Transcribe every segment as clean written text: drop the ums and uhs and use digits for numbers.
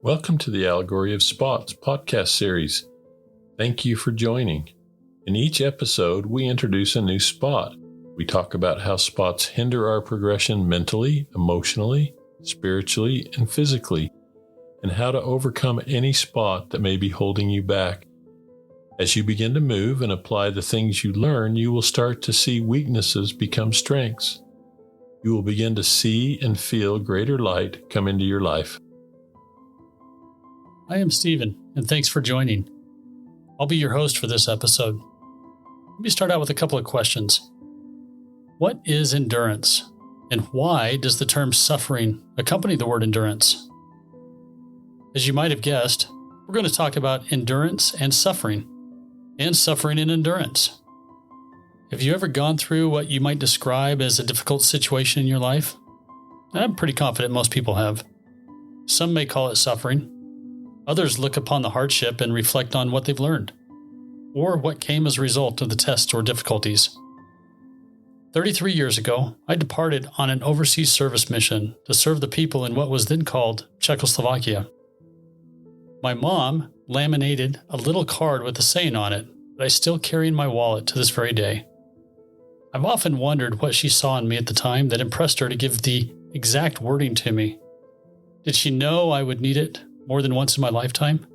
Welcome to the Allegory of Spots podcast series. Thank you for joining. In each episode, we introduce a new spot. We talk about how spots hinder our progression mentally, emotionally, spiritually, and physically, and how to overcome any spot that may be holding you back. As you begin to move and apply the things you learn, you will start to see weaknesses become strengths. You will begin to see and feel greater light come into your life. I am Stephen, and thanks for joining. I'll be your host for this episode. Let me start out with a couple of questions. What is endurance, and why does the term suffering accompany the word endurance? As you might have guessed, we're going to talk about endurance and suffering and endurance. Have you ever gone through what you might describe as a difficult situation in your life? I'm pretty confident most people have. Some may call it suffering. Others look upon the hardship and reflect on what they've learned, or what came as a result of the tests or difficulties. 33 years ago, I departed on an overseas service mission to serve the people in what was then called Czechoslovakia. My mom laminated a little card with a saying on it that I still carry in my wallet to this very day. I've often wondered what she saw in me at the time that impressed her to give the exact wording to me. Did she know I would need it more than once in my lifetime?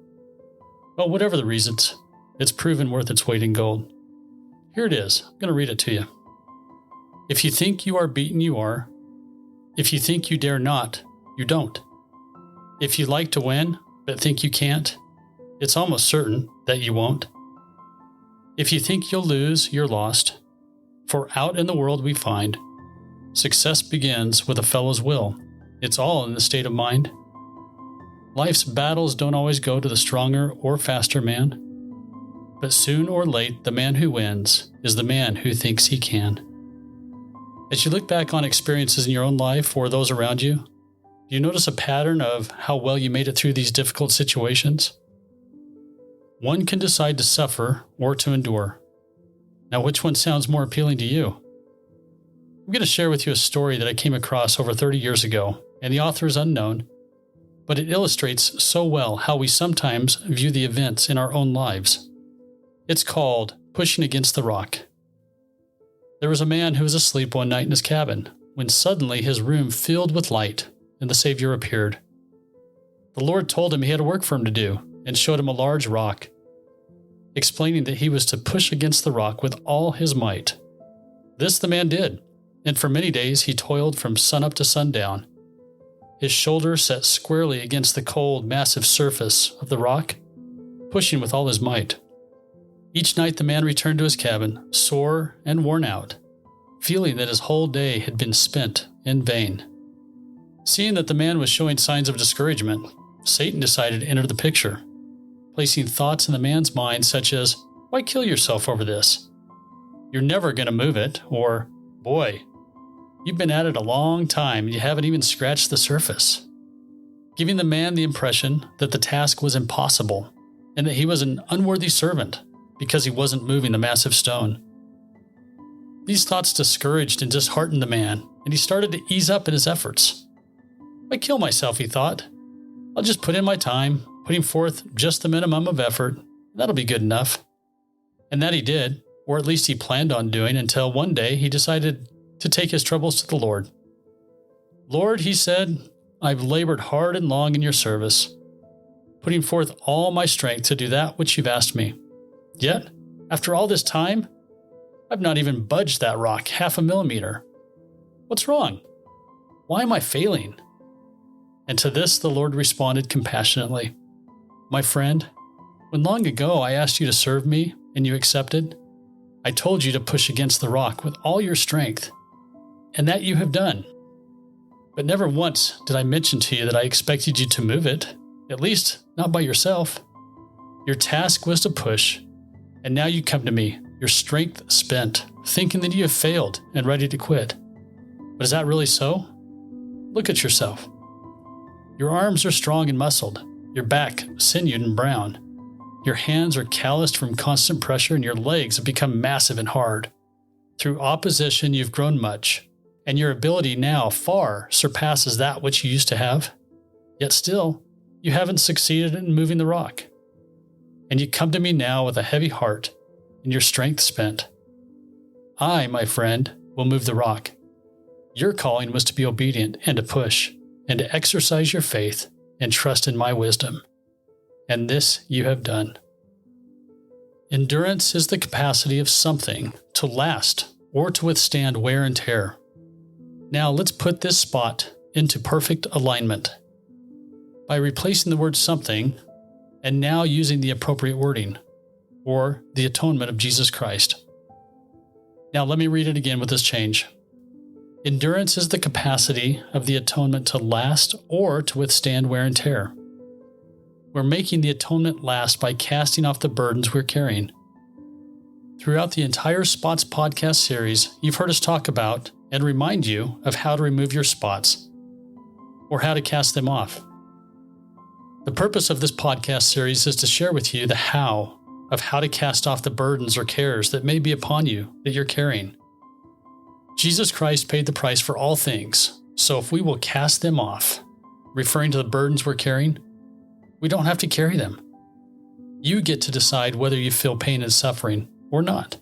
Well, whatever the reasons, it's proven worth its weight in gold. Here it is. I'm going to read it to you. If you think you are beaten, you are. If you think you dare not, you don't. If you like to win, but think you can't, it's almost certain that you won't. If you think you'll lose, you're lost. For out in the world we find, success begins with a fellow's will. It's all in the state of mind. Life's battles don't always go to the stronger or faster man, but soon or late, the man who wins is the man who thinks he can. As you look back on experiences in your own life or those around you, do you notice a pattern of how well you made it through these difficult situations? One can decide to suffer or to endure. Now, which one sounds more appealing to you? I'm going to share with you a story that I came across over 30 years ago, and the author is unknown, but it illustrates so well how we sometimes view the events in our own lives. It's called Pushing Against the Rock. There was a man who was asleep one night in his cabin when suddenly his room filled with light and the Savior appeared. The Lord told him he had a work for him to do and showed him a large rock, explaining that he was to push against the rock with all his might. This the man did, and for many days he toiled from sunup to sundown. His shoulder set squarely against the cold, massive surface of the rock, pushing with all his might. Each night the man returned to his cabin, sore and worn out, feeling that his whole day had been spent in vain. Seeing that the man was showing signs of discouragement, Satan decided to enter the picture, placing thoughts in the man's mind such as, "Why kill yourself over this? You're never going to move it," or, "Boy, you've been at it a long time and you haven't even scratched the surface," giving the man the impression that the task was impossible and that he was an unworthy servant because he wasn't moving the massive stone. These thoughts discouraged and disheartened the man, and he started to ease up in his efforts. "Why kill myself," he thought. "I'll just put in my time, putting forth just the minimum of effort. That'll be good enough." And that he did, or at least he planned on doing, until one day he decided to take his troubles to the Lord. "Lord," he said, "I've labored hard and long in your service, putting forth all my strength to do that which you've asked me. Yet, after all this time, I've not even budged that rock half a millimeter. What's wrong? Why am I failing?" And to this the Lord responded compassionately, "My friend, when long ago I asked you to serve me and you accepted, I told you to push against the rock with all your strength, and that you have done. But never once did I mention to you that I expected you to move it, at least not by yourself. Your task was to push, and now you come to me, your strength spent, thinking that you have failed and ready to quit. But is that really so? Look at yourself. Your arms are strong and muscled, your back sinewed and brown. Your hands are calloused from constant pressure, and your legs have become massive and hard. Through opposition, you've grown much, and your ability now far surpasses that which you used to have. Yet still, you haven't succeeded in moving the rock. And you come to me now with a heavy heart and your strength spent. I, my friend, will move the rock. Your calling was to be obedient and to push, and to exercise your faith and trust in my wisdom. And this you have done. Endurance is the capacity of something to last or to withstand wear and tear. Now let's put this spot into perfect alignment by replacing the word something and now using the appropriate wording, or the atonement of Jesus Christ. Now let me read it again with this change. Endurance is the capacity of the atonement to last or to withstand wear and tear. We're making the atonement last by casting off the burdens we're carrying. Throughout the entire Spots podcast series, you've heard us talk about and remind you of how to remove your spots, or how to cast them off. The purpose of this podcast series is to share with you the how of how to cast off the burdens or cares that may be upon you that you're carrying. Jesus Christ paid the price for all things, so if we will cast them off, referring to the burdens we're carrying, we don't have to carry them. You get to decide whether you feel pain and suffering or not.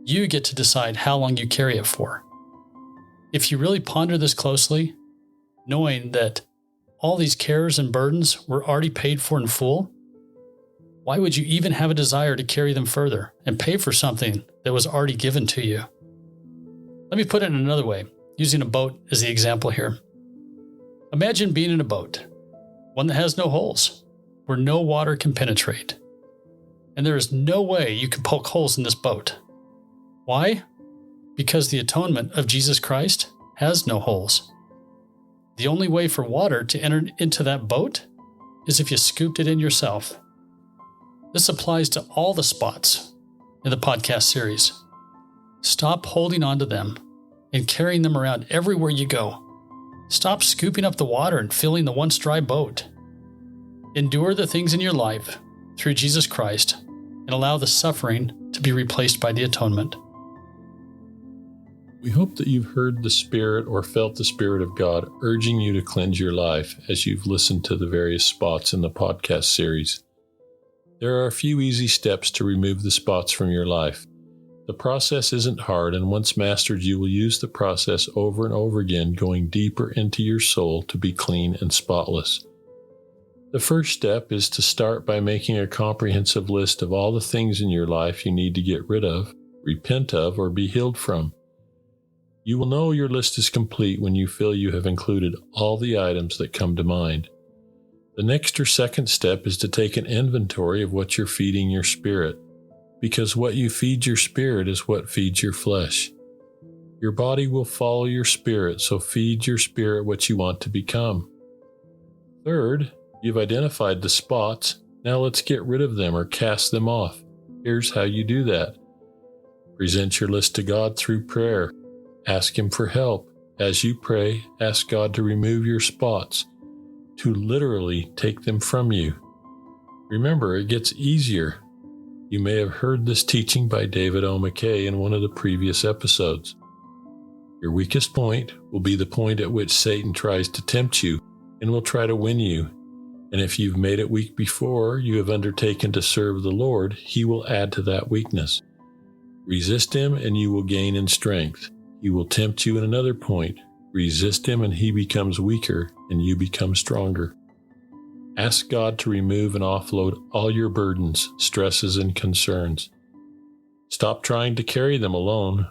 You get to decide how long you carry it for. If you really ponder this closely, knowing that all these cares and burdens were already paid for in full, why would you even have a desire to carry them further and pay for something that was already given to you? Let me put it in another way, using a boat as the example here. Imagine being in a boat, one that has no holes, where no water can penetrate. And there is no way you can poke holes in this boat. Why? Because the atonement of Jesus Christ has no holes. The only way for water to enter into that boat is if you scooped it in yourself. This applies to all the spots in the podcast series. Stop holding on to them and carrying them around everywhere you go. Stop scooping up the water and filling the once dry boat. Endure the things in your life through Jesus Christ and allow the suffering to be replaced by the atonement. We hope that you've heard the Spirit or felt the Spirit of God urging you to cleanse your life as you've listened to the various spots in the podcast series. There are a few easy steps to remove the spots from your life. The process isn't hard, and once mastered, you will use the process over and over again, going deeper into your soul to be clean and spotless. The first step is to start by making a comprehensive list of all the things in your life you need to get rid of, repent of, or be healed from. You will know your list is complete when you feel you have included all the items that come to mind. The next or second step is to take an inventory of what you're feeding your spirit, because what you feed your spirit is what feeds your flesh. Your body will follow your spirit, so feed your spirit what you want to become. Third, you've identified the spots. Now let's get rid of them or cast them off. Here's how you do that. Present your list to God through prayer. Ask Him for help. As you pray, ask God to remove your spots, to literally take them from you. Remember, it gets easier. You may have heard this teaching by David O. McKay in one of the previous episodes. Your weakest point will be the point at which Satan tries to tempt you and will try to win you. And if you've made it weak before you have undertaken to serve the Lord, He will add to that weakness. Resist him and you will gain in strength. He will tempt you at another point. Resist him and he becomes weaker and you become stronger. Ask God to remove and offload all your burdens, stresses, and concerns. Stop trying to carry them alone.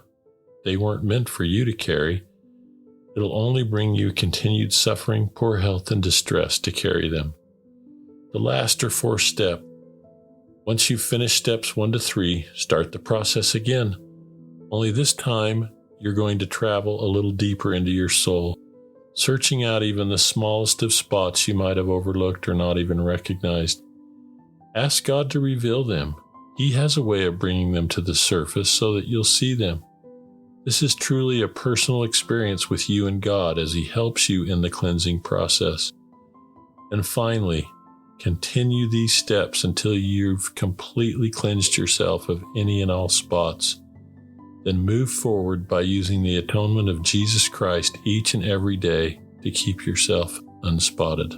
They weren't meant for you to carry. It'll only bring you continued suffering, poor health, and distress to carry them. The last or fourth step. Once you've finished steps 1 to 3, start the process again. Only this time, you're going to travel a little deeper into your soul, searching out even the smallest of spots you might have overlooked or not even recognized. Ask God to reveal them. He has a way of bringing them to the surface so that you'll see them. This is truly a personal experience with you and God as He helps you in the cleansing process. And finally, continue these steps until you've completely cleansed yourself of any and all spots. Then move forward by using the atonement of Jesus Christ each and every day to keep yourself unspotted.